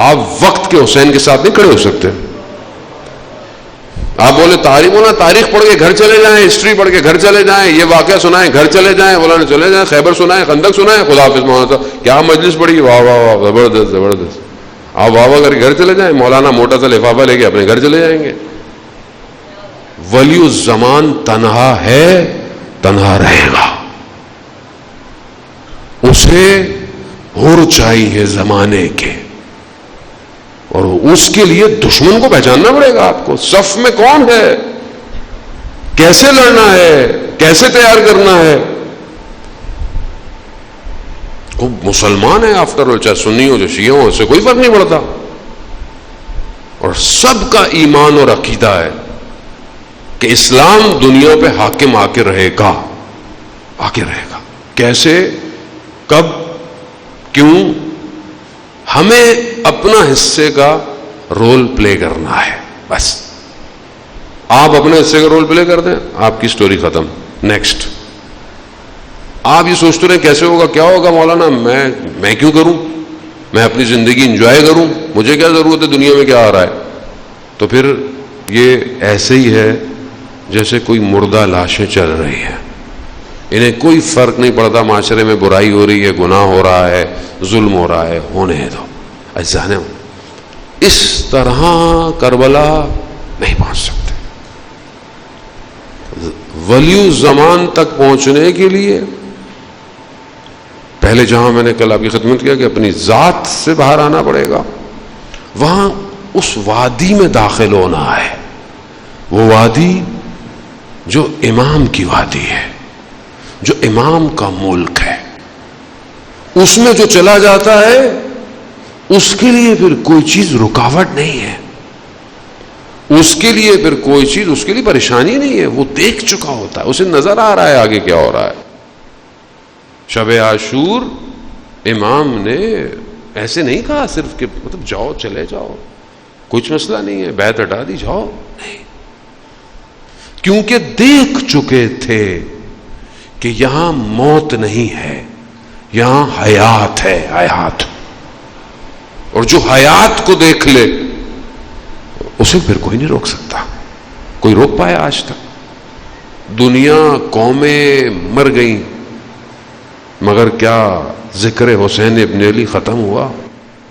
آپ وقت کے حسین کے ساتھ نہیں کھڑے ہو سکتے. آپ بولے تاریخ پڑھ کے گھر چلے جائیں، ہسٹری پڑھ کے گھر چلے جائیں، یہ واقعہ سنائیں گھر چلے جائیں، مولانا چلے جائیں، خیبر سنائیں، خندق سنائیں، خدا حافظ مولانا صاحب کیا مجلس پڑھی، واہ واہ واہ، زبردست زبردست. آپ واہ واہ کر کے گھر چلے جائیں، مولانا موٹا سا لفافہ لے کے اپنے گھر چلے جائیں گے. ولی الزمان تنہا ہے، تنہا رہے گا. اسے ہور چاہیے زمانے کے، اور اس کے لیے دشمن کو پہچاننا پڑے گا. آپ کو صف میں کون ہے، کیسے لڑنا ہے، کیسے تیار کرنا ہے. وہ مسلمان ہے آفٹر آل، چاہے سنی ہو جو شیعہ ہو، اس سے کوئی فرق نہیں پڑتا. اور سب کا ایمان اور عقیدہ ہے کہ اسلام دنیا پہ حاکم آ کے رہے گا، آ کے رہے گا. کیسے، کب، کیوں؟ ہمیں اپنا حصے کا رول پلے کرنا ہے بس. آپ اپنے حصے کا رول پلے کر دیں، آپ کی سٹوری ختم. نیکسٹ. آپ یہ سوچتے رہے کیسے ہوگا، کیا ہوگا مولانا، میں کیوں کروں، میں اپنی زندگی انجوائے کروں، مجھے کیا ضرورت ہے دنیا میں کیا آ رہا ہے. تو پھر یہ ایسے ہی ہے جیسے کوئی مردہ لاشیں چل رہی ہیں، انہیں کوئی فرق نہیں پڑتا معاشرے میں برائی ہو رہی ہے، گناہ ہو رہا ہے، ظلم ہو رہا ہے، ہونے دو. اجزانے اس طرح کربلا نہیں پہنچ سکتے. ولی الزمان تک پہنچنے کے لیے پہلے، جہاں میں نے کل آپ کی خدمت کیا کہ اپنی ذات سے باہر آنا پڑے گا، وہاں اس وادی میں داخل ہونا ہے. وہ وادی جو امام کی وادی ہے، جو امام کا ملک ہے. اس میں جو چلا جاتا ہے اس کے لیے پھر کوئی چیز رکاوٹ نہیں ہے، اس کے لیے پھر کوئی چیز اس کے لیے پریشانی نہیں ہے. وہ دیکھ چکا ہوتا ہے، اسے نظر آ رہا ہے آگے کیا ہو رہا ہے. شب عاشور امام نے ایسے نہیں کہا صرف کہ مطلب جاؤ، چلے جاؤ، کچھ مسئلہ نہیں ہے، بیعت ہٹا دی، جاؤ. نہیں، کیونکہ دیکھ چکے تھے کہ یہاں موت نہیں ہے، یہاں حیات ہے، حیات. اور جو حیات کو دیکھ لے اسے پھر کوئی نہیں روک سکتا. کوئی روک پایا آج تک؟ دنیا، قومیں مر گئیں، مگر کیا ذکر حسین ابن علی ختم ہوا؟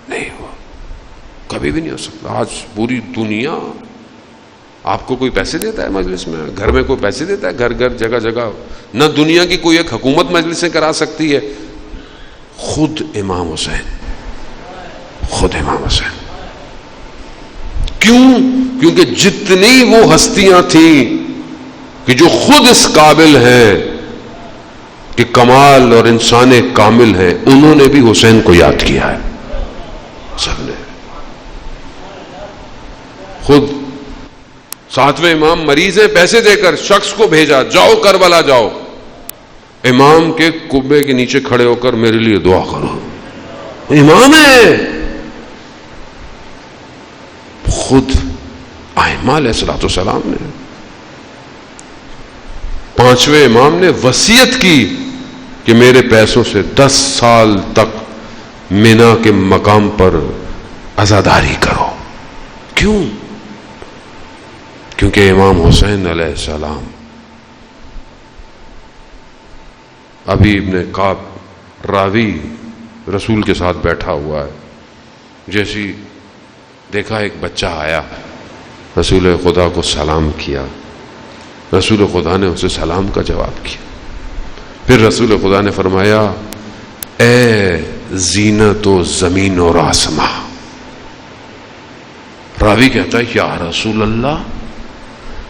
نہیں ہوا، کبھی بھی نہیں ہو سکتا. آج پوری دنیا، آپ کو کوئی پیسے دیتا ہے مجلس میں، گھر میں کوئی پیسے دیتا ہے، گھر گھر جگہ جگہ، نہ دنیا کی کوئی ایک حکومت مجلسیں کرا سکتی ہے. خود امام حسین، خود امام حسین. کیوں؟ کیونکہ جتنی وہ ہستیاں تھیں کہ جو خود اس قابل ہیں کہ کمال اور انسان کامل ہیں، انہوں نے بھی حسین کو یاد کیا ہے. سب نے. خود ساتویں امام مریض ہیں، پیسے دے کر شخص کو بھیجا، جاؤ کربلا جاؤ، امام کے قبے کے نیچے کھڑے ہو کر میرے لیے دعا کرو. امام ہے، خود ائمہ علیہ الصلوۃ والسلام نے. پانچویں امام نے وصیت کی کہ میرے پیسوں سے 10 سال تک مینا کے مقام پر عزاداری کرو. کیوں؟ کیونکہ امام حسین علیہ السلام، ابھی ابن کعب راوی رسول کے ساتھ بیٹھا ہوا ہے، جیسی دیکھا ایک بچہ آیا، رسول خدا کو سلام کیا، رسول خدا نے اسے سلام کا جواب کیا. پھر رسول خدا نے فرمایا، اے زینت و زمین اور آسماں. راوی کہتا ہے یا رسول اللہ،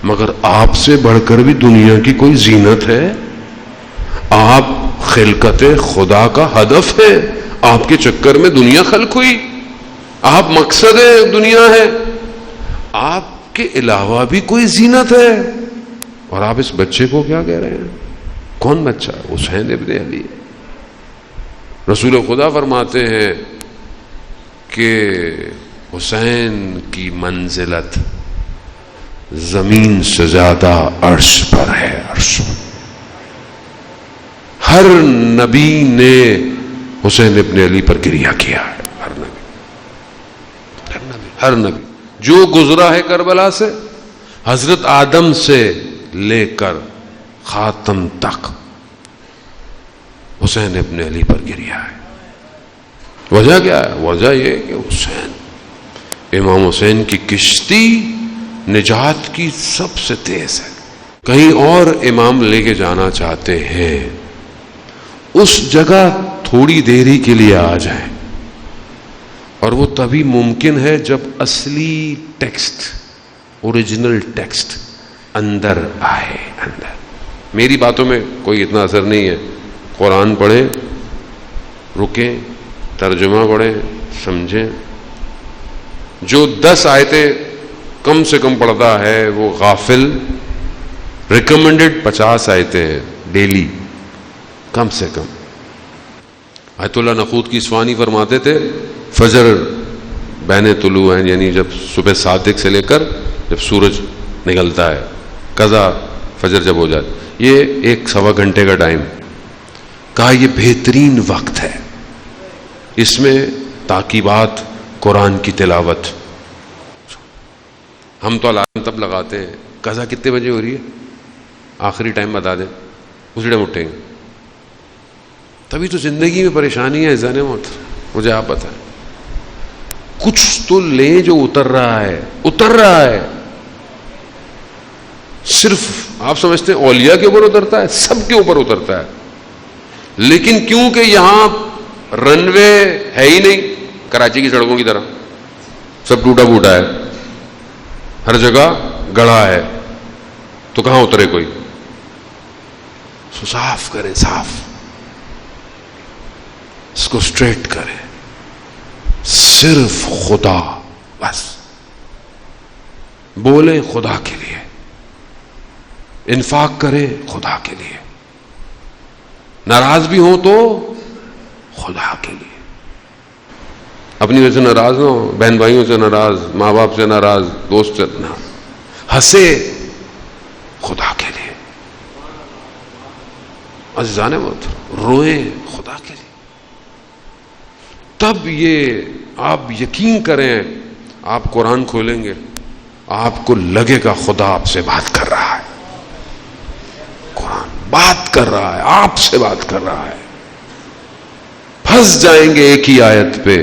مگر آپ سے بڑھ کر بھی دنیا کی کوئی زینت ہے؟ آپ خلقت خدا کا ہدف ہے، آپ کے چکر میں دنیا خلق ہوئی، آپ مقصد دنیا ہے، آپ کے علاوہ بھی کوئی زینت ہے؟ اور آپ اس بچے کو کیا کہہ رہے ہیں؟ کون بچہ؟ حسین ابن علی. رسول خدا فرماتے ہیں کہ حسین کی منزلت زمین سے زیادہ عرش پر ہے. عرش. ہر نبی نے حسین ابن علی پر گریہ کیا ہے. ہر نبی جو گزرا ہے کربلا سے، حضرت آدم سے لے کر خاتم تک حسین ابن علی پر گریا ہے. وجہ کیا ہے؟ وجہ یہ کہ حسین، امام حسین کی کشتی نجات کی سب سے تیز ہے. کہیں اور امام لے کے جانا چاہتے ہیں، اس جگہ تھوڑی دیری کے لیے آ جائیں، اور وہ تبھی ممکن ہے جب اصلی ٹیکسٹ، اوریجنل ٹیکسٹ اندر آئے. اندر میری باتوں میں کوئی اتنا اثر نہیں ہے. قرآن پڑھیں، رکیں، ترجمہ پڑھیں، سمجھیں. جو 10 آیتیں کم سے کم پڑھتا ہے وہ غافل. ریکمنڈڈ 50 آیتیں ہیں ڈیلی کم سے کم. آیت اللہ نخود کی اسفانی فرماتے تھے فجر بین طلوع ہے، یعنی جب صبح صادق سے لے کر جب سورج نکلتا ہے، قضا فجر جب ہو جائے، یہ 1-1.25 گھنٹے کا ٹائم. کہا یہ بہترین وقت ہے، اس میں تاکیبات، قرآن کی تلاوت. ہم تو الارم تب لگاتے ہیں قضا کتنے بجے ہو رہی ہے، آخری ٹائم بتا دیں، اسی ٹائم اٹھیں گے. تبھی تو زندگی میں پریشانی ہے زن موت. مجھے آپ بتائیں، کچھ تو لیں جو اتر رہا ہے. صرف آپ سمجھتے ہیں اولیاء کے اوپر اترتا ہے؟ سب کے اوپر اترتا ہے. لیکن کیونکہ یہاں رن وے ہے ہی نہیں، کراچی کی سڑکوں کی طرح سب ٹوٹا پھوٹا ہے، ہر جگہ گڑھا ہے، تو کہاں اترے کوئی؟ صاف کریں، صاف، اس کو اسٹریٹ کریں. صرف خدا، بس بولیں خدا کے لیے، انفاق کریں خدا کے لیے، ناراض بھی ہوں تو خدا کے لیے. اپنی وجہ سے ناراض نہ ہو، بہن بھائیوں سے ناراض، ماں باپ سے ناراض، دوست سے نہ ہنسے خدا کے لیے. عزیزان مت روئیں خدا کے لیے. تب یہ آپ یقین کریں، آپ قرآن کھولیں گے، آپ کو لگے گا خدا آپ سے بات کر رہا ہے. قرآن بات کر رہا ہے، آپ سے بات کر رہا ہے. پھنس جائیں گے ایک ہی آیت پہ،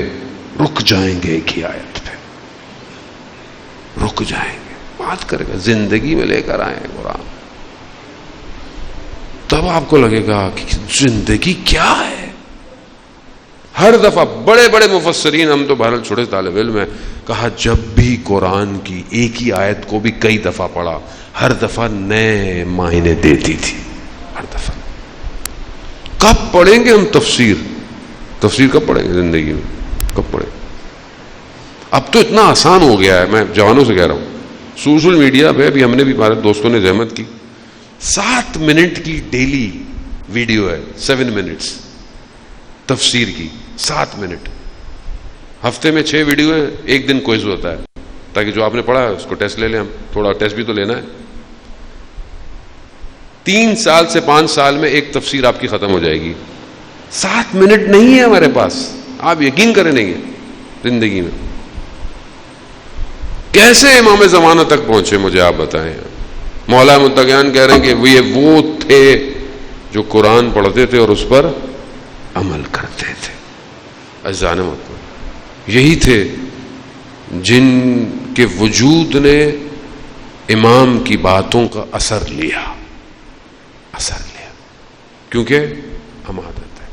رک جائیں گے ایک ہی آیت پہ، رک جائیں گے. بات کرے گا، زندگی میں لے کر آئے قرآن. تب آپ کو لگے گا کہ زندگی کیا ہے. ہر دفعہ بڑے بڑے مفسرین، ہم تو بہرحال چھوٹے طالب علم ہیں، کہا جب بھی قرآن کی ایک ہی آیت کو بھی کئی دفعہ پڑھا، ہر دفعہ نئے معنی دیتی تھی. ہر دفعہ. کب پڑھیں گے ہم تفسیر کب پڑھیں گے زندگی میں؟ کب پڑھیں؟ اب تو اتنا آسان ہو گیا ہے. میں جوانوں سے کہہ رہا ہوں، سوشل میڈیا پہ ابھی ہم نے بھی، ہمارے دوستوں نے زحمت کی، 7 منٹ کی ڈیلی ویڈیو ہے، 7 منٹس تفسیر کی، 7 منٹ. ہفتے میں 6 ویڈیو ہیں، ایک دن کوئز ہوتا ہے تاکہ جو آپ نے پڑھا ہے اس کو ٹیسٹ لے لیں. ہم تھوڑا ٹیسٹ بھی تو لینا ہے. 3 سال سے 5 سال میں ایک تفسیر آپ کی ختم ہو جائے گی. 7 منٹ نہیں ہے ہمارے پاس. آپ یقین کریں نہیں ہے زندگی میں. کیسے امام زمانہ تک پہنچے مجھے آپ بتائیں. مولا متقیان کہہ رہے ہیں کہ وہ تھے جو قرآن پڑھتے تھے اور اس پر عمل کرتے تھے. عزیزان محترم، یہی تھے جن کے وجود نے امام کی باتوں کا اثر لیا. کیونکہ ہم عادت ہے.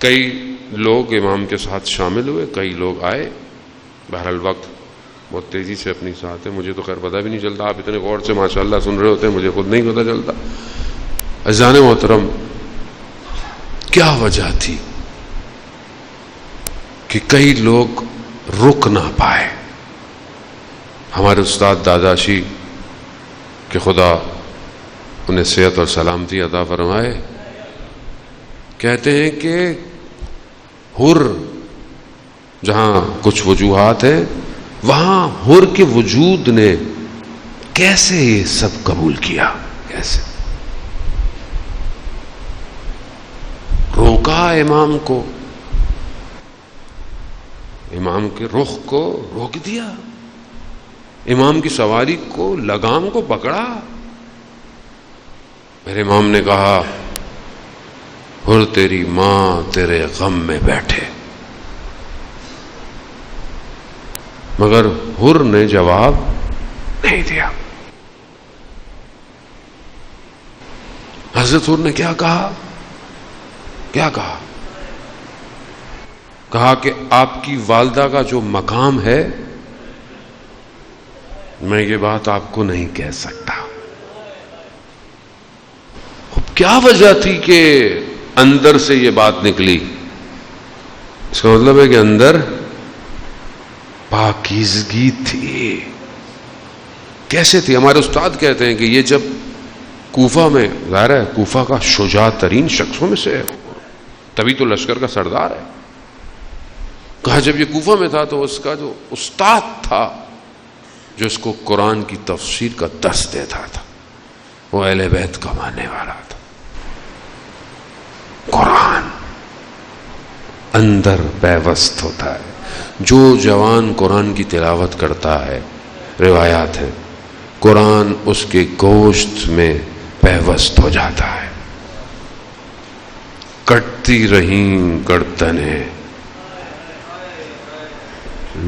کئی لوگ امام کے ساتھ شامل ہوئے، کئی لوگ آئے. بہرحال وقت بہت تیزی سے اپنی ساتھ ہے، مجھے تو خیر پتہ بھی نہیں چلتا. آپ اتنے غور سے ماشاءاللہ سن رہے ہوتے ہیں، مجھے خود نہیں پتہ چلتا. عزیزان محترم، کیا وجہ تھی کہ کئی لوگ رک نہ پائے؟ ہمارے استاد داداشی کہ خدا انہیں صحت اور سلامتی عطا فرمائے، کہتے ہیں کہ حر جہاں کچھ وجوہات ہیں، وہاں حر کے وجود نے کیسے یہ سب قبول کیا؟ کیسے روکا امام کو، امام کے رخ کو روک دیا، امام کی سواری کو لگام کو پکڑا. میرے امام نے کہا حر تیری ماں تیرے غم میں بیٹھے، مگر حر نے جواب نہیں دیا. حضرت حر نے کیا کہا؟ کہا کہ آپ کی والدہ کا جو مقام ہے میں یہ بات آپ کو نہیں کہہ سکتا. کیا وجہ تھی کہ اندر سے یہ بات نکلی؟ اس کا مطلب ہے کہ اندر پاکیزگی تھی. کیسے تھی؟ ہمارے استاد کہتے ہیں کہ یہ جب کوفہ میں، ظاہر ہے کوفہ کا شجاع ترین شخصوں میں سے ہے، تبھی تو لشکر کا سردار ہے. کہا جب یہ کوفہ میں تھا تو اس کا جو استاد تھا جو اس کو قرآن کی تفسیر کا درس دیتا تھا وہ اہل بیت کا ماننے والا تھا. قرآن اندر پیوست ہوتا ہے. جو جوان قرآن کی تلاوت کرتا ہے، روایات ہے، قرآن اس کے گوشت میں پیوست ہو جاتا ہے. کٹتی رہیں گردنیں،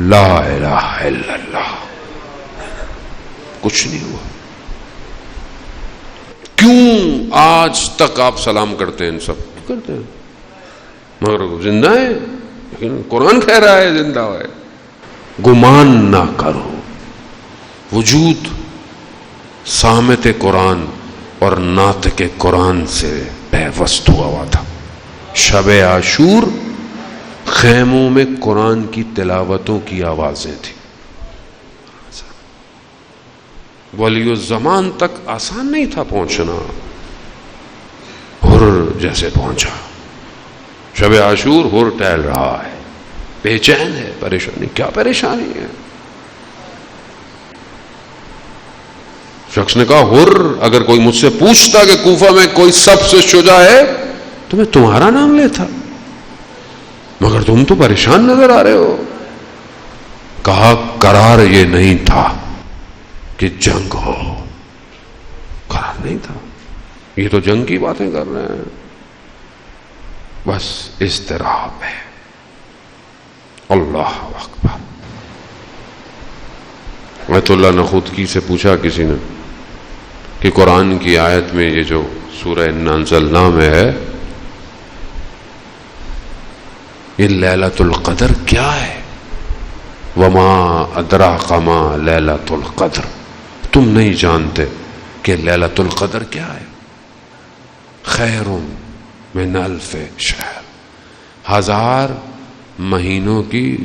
لا الہ الا اللہ، کچھ نہیں ہوا. کیوں آج تک آپ سلام کرتے ہیں؟ سب کرتے ہیں مگر زندہ ہے، لیکن قرآن کہہ رہا ہے زندہ ہے. گمان نہ کرو، وجود صامت قرآن اور ناطق قرآن سے پیوست ہوا تھا. شب عاشور خیموں میں قرآن کی تلاوتوں کی آوازیں تھیں. ولی الزمان تک آسان نہیں تھا پہنچنا، حر جیسے پہنچا. شب عاشور حر ٹہل رہا ہے، بے چین ہے، پریشانی. کیا پریشانی ہے؟ شخص نے کہا حر اگر کوئی مجھ سے پوچھتا کہ کوفہ میں کوئی سب سے شجاع ہے تو میں تمہارا نام لیتا، مگر تم تو پریشان نظر آ رہے ہو. کہا قرار یہ نہیں تھا کہ جنگ ہو، قرار نہیں تھا. یہ تو جنگ کی باتیں کر رہے ہیں، بس اضطراب ہے. اللہ اکبر. آیت اللہ نخودکی سے پوچھا کسی نے کہ قرآن کی آیت میں یہ جو سورہ انا انزلنا میں ہے، یہ لیلۃ القدر کیا ہے؟ وما ادراک ما لیلۃ القدر، تم نہیں جانتے کہ لیلۃ القدر کیا ہے؟ خیر من الف شہر، 1000 مہینوں کی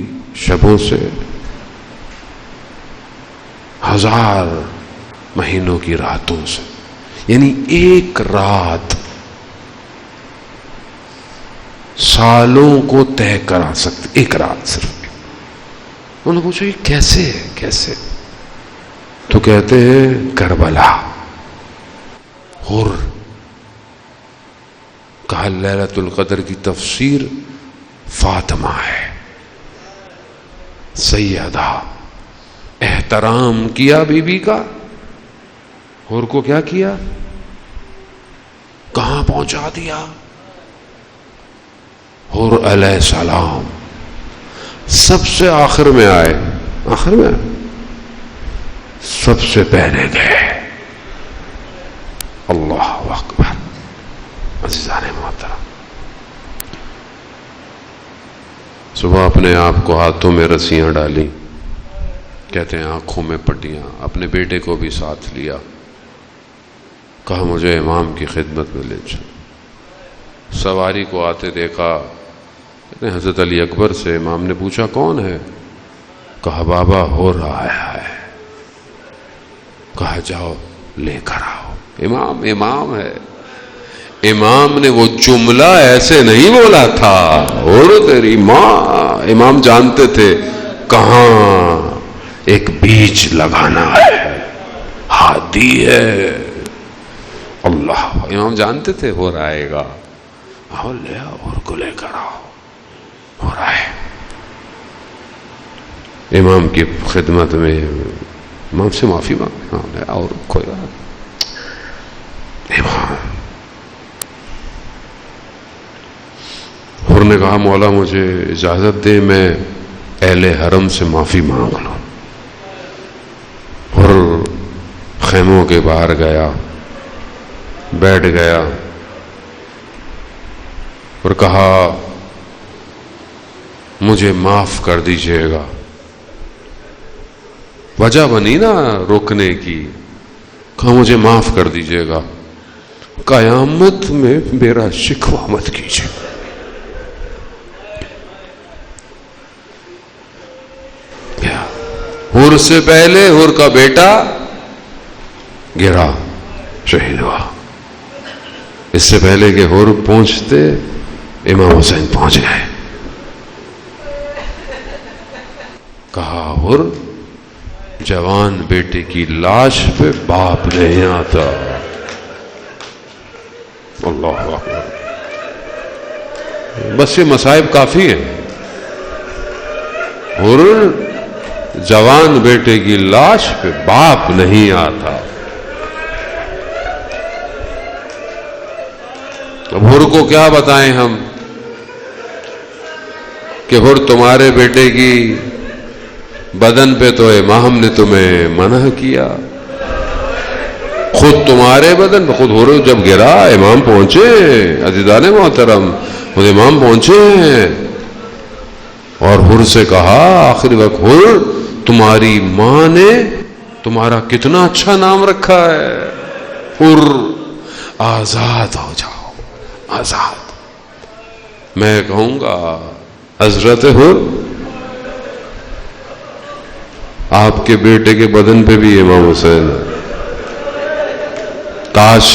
شبوں سے، 1000 مہینوں کی راتوں سے. یعنی ایک رات سالوں کو طے کرا سکتے، ایک رات صرف. انہوں نے پوچھا یہ کیسے ہے؟ کیسے؟ تو کہتے ہیں کربلا. حر کہا لیلۃ القدر کی تفسیر فاطمہ ہے، سیدہ. احترام کیا بی بی کا. حر کو کیا کیا؟ کہاں پہنچا دیا؟ حر علیہ السلام سب سے آخر میں آئے، آخر میں سب سے پہلے گئے. اللہ اکبر. عزیزان محترم، صبح اپنے آپ کو ہاتھوں میں رسیاں ڈالی، کہتے ہیں آنکھوں میں پٹیاں، اپنے بیٹے کو بھی ساتھ لیا. کہا مجھے امام کی خدمت میں لے چل. سواری کو آتے دیکھا، کہتے ہیں حضرت علی اکبر سے. امام نے پوچھا کون ہے؟ کہا بابا ہو رہا ہے. کہا جاؤ لے کر آؤ. امام ہے. امام نے وہ جملہ ایسے نہیں بولا تھا، اور تیری ماں. امام جانتے تھے کہاں ایک بیج لگانا ہے، ہادی ہے. اللہ، امام جانتے تھے ہو رہے گا. آؤ لے آؤ اور کو لے کر آؤ. اور آئے امام کی خدمت میں، امام سے معافی مانگے اور کوئی بات. امام حر نے کہا مولا مجھے اجازت دے میں اہل حرم سے معافی مانگ لوں. حر خیموں کے باہر گیا، بیٹھ گیا اور کہا مجھے معاف کر دیجئے گا. وجہ بنی نا روکنے کی، کہا مجھے معاف کر دیجئے گا، قیامت میں میرا شکوہ مت کیجئے. حر سے پہلے حر کا بیٹا گرا، شہید ہوا. اس سے پہلے کہ حر پہنچتے امام حسین پہنچ گئے. کہا حر جوان بیٹے کی لاش پہ باپ نہیں آتا. اللہ اکبر. بس یہ مصائب کافی ہیں. حر جوان بیٹے کی لاش پہ باپ نہیں آتا. اب حر کو کیا بتائیں ہم کہ حر تمہارے بیٹے کی بدن پہ تو امام نے تمہیں منع کیا، خود تمہارے بدن پہ خود حر جب گرا امام پہنچے، عزیزان محترم خود امام پہنچے ہیں. اور حر سے کہا آخری وقت حر تمہاری ماں نے تمہارا کتنا اچھا نام رکھا ہے، حر آزاد ہو جاؤ، آزاد. میں کہوں گا حضرت حر آپ کے بیٹے کے بدن پہ بھی امام حسین، کاش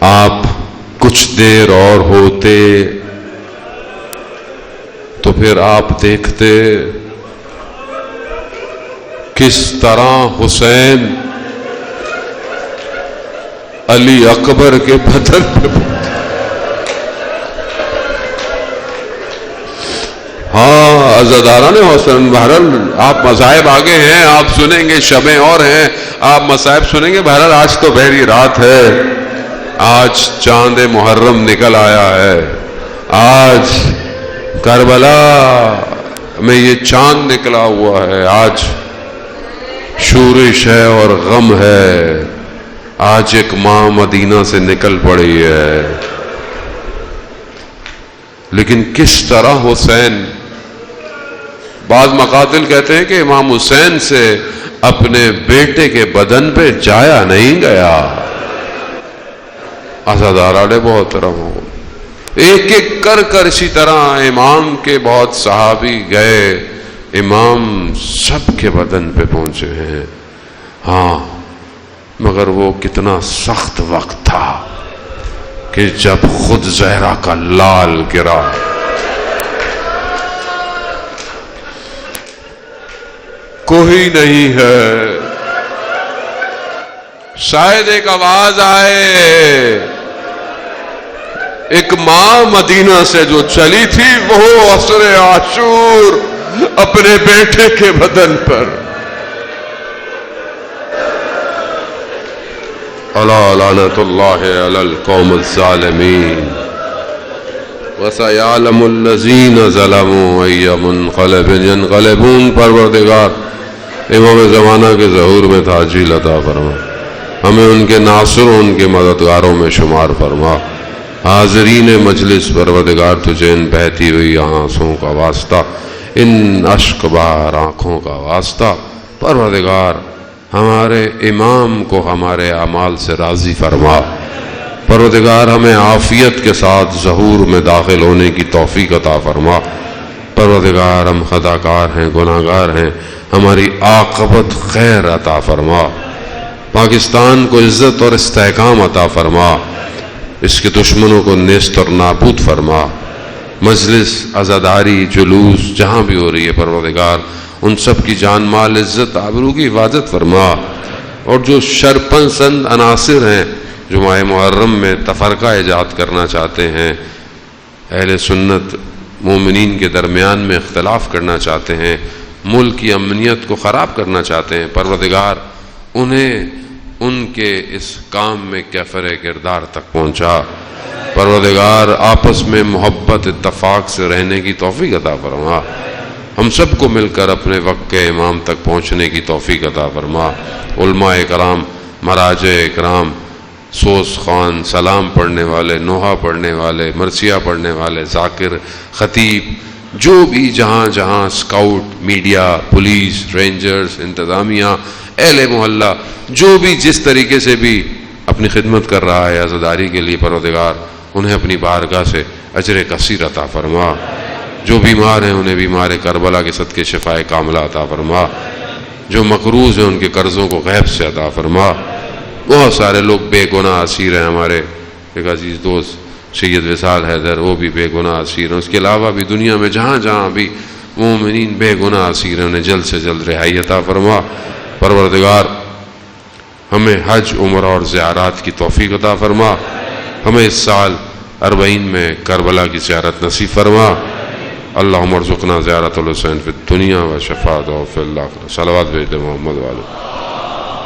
آپ کچھ دیر اور ہوتے تو پھر آپ دیکھتے کس طرح حسین علی اکبر کے بدن پہ. ہاں عزاداران حسین، بہرحال آپ مصائب آگے ہیں، آپ سنیں گے، شبیں اور ہیں، آپ مصائب سنیں گے. بہرحال آج تو بحری رات ہے، آج چاند محرم نکل آیا ہے، آج کربلا میں یہ چاند نکلا ہوا ہے، آج شورش ہے اور غم ہے. آج ایک ماں مدینہ سے نکل پڑی ہے. لیکن کس طرح حسین، بعض مقاتل کہتے ہیں کہ امام حسین سے اپنے بیٹے کے بدن پہ جایا نہیں گیا. عزاداران محترم ہو، ایک ایک کر کر اسی طرح امام کے بہت صحابی گئے، امام سب کے بدن پہ پہنچے ہیں. ہاں مگر وہ کتنا سخت وقت تھا کہ جب خود زہرا کا لال گرا. کوئی نہیں ہے، شاید ایک آواز آئے. ایک ماں مدینہ سے جو چلی تھی وہ عصر عاشور اپنے بیٹے کے بدن پر. الا لعنت اللہ علی القوم الظالمین وسيعلم الذین ظلموا ای منقلب ینقلبون. پروردگار امام زمانہ کے ظہور میں تعجیل عطا فرما، ہمیں ان کے ناصروں، ان کے مددگاروں میں شمار فرما. حاضرین مجلس، پروردگار تجھے ان بہتی ہوئی آنسوں کا واسطہ، ان اشک بار آنکھوں کا واسطہ، پروردگار ہمارے امام کو ہمارے اعمال سے راضی فرما. پروردگار ہمیں عافیت کے ساتھ ظہور میں داخل ہونے کی توفیق عطا فرما. پروردگار ہم خطاکار ہیں، گناہگار ہیں، ہماری عاقبت خیر عطا فرما. پاکستان کو عزت اور استحکام عطا فرما، اس کے دشمنوں کو نیست اور نابود فرما. مجلس، عزاداری، جلوس جہاں بھی ہو رہی ہے پروردگار ان سب کی جان مال، عزت، آبرو کی حفاظت فرما. اور جو شرپسند عناصر ہیں جو ماہ محرم میں تفرقہ ایجاد کرنا چاہتے ہیں، اہل سنت مومنین کے درمیان میں اختلاف کرنا چاہتے ہیں، ملک کی امنیت کو خراب کرنا چاہتے ہیں، پروردگار انہیں ان کے اس کام میں کیفر کردار تک پہنچا۔ پروردگار آپس میں محبت اتفاق سے رہنے کی توفیق عطا فرما، ہم سب کو مل کر اپنے وقت کے امام تک پہنچنے کی توفیق عطا فرما۔ علماء کرام، مراجع اکرام، سوس خوان، سلام پڑھنے والے، نوحہ پڑھنے والے، مرثیہ پڑھنے والے، ذاکر، خطیب، جو بھی جہاں جہاں اسکاؤٹ، میڈیا، پولیس، رینجرز، انتظامیہ، اہل محلہ، جو بھی جس طریقے سے بھی اپنی خدمت کر رہا ہے عزاداری کے لیے، پروردگار انہیں اپنی بارگاہ سے اجر کثیر عطا فرما۔ جو بیمار ہیں انہیں بیمار کربلا کے صدقے شفائے کاملہ عطا فرما، جو مقروض ہیں ان کے قرضوں کو غیب سے عطا فرما۔ بہت سارے لوگ بے گناہ اسیر ہیں، ہمارے ایک عزیز دوست سید وصال حیدر، وہ بھی بے گناہ اسیر ہیں، اس کے علاوہ بھی دنیا میں جہاں جہاں بھی مومنین بے گناہ اسیر ہیں انہیں جلد سے جلد رہائی عطا فرما۔ پروردگار ہمیں حج، عمرہ اور زیارات کی توفیق عطا فرما، ہمیں اس سال 40 میں کربلا کی زیارت نصیب فرما۔ اللہم ارزقنا زیارت الحسین فی الدنیا و شفاعتہ فی الآخرہ۔ صلوات بھیج دے محمد والے۔